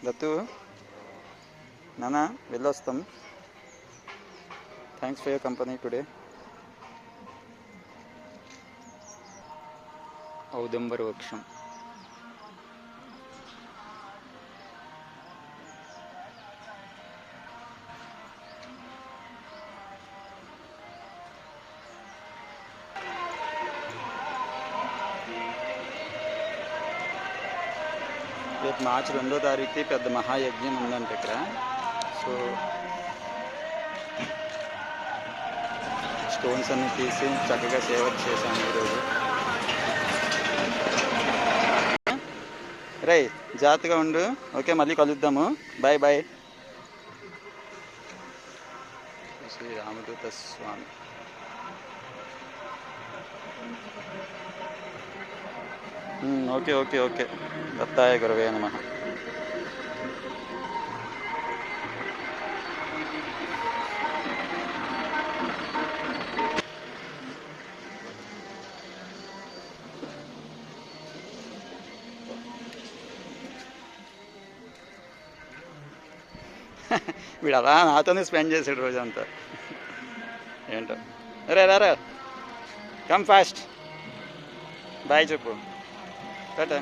దత్తు నానా వెళ్ళొస్తాం. Thanks for your company today. ఔదంబర వృక్షం. రేపు మార్చి 2వ తారీఖు పెద్ద మహాయజ్ఞం ఉందంట ఇక్కడ. సో స్టోన్స్ అన్ని తీసి చక్కగా సేవ చేశాను ఈరోజు. రై జాగ్రత్తగా ఉండు. ఓకే, మళ్ళీ కలుద్దాము. Bye bye. Shri Ramaduta Swami. Okay okay okay. దత్తాయ గురవే నమః. వీడు అలా నాతోనే స్పెండ్ చేసాడు రోజంతా. ఏంటో. రే రా, కమ్ ఫాస్ట్. బాయ్ చెప్పు. టాటా.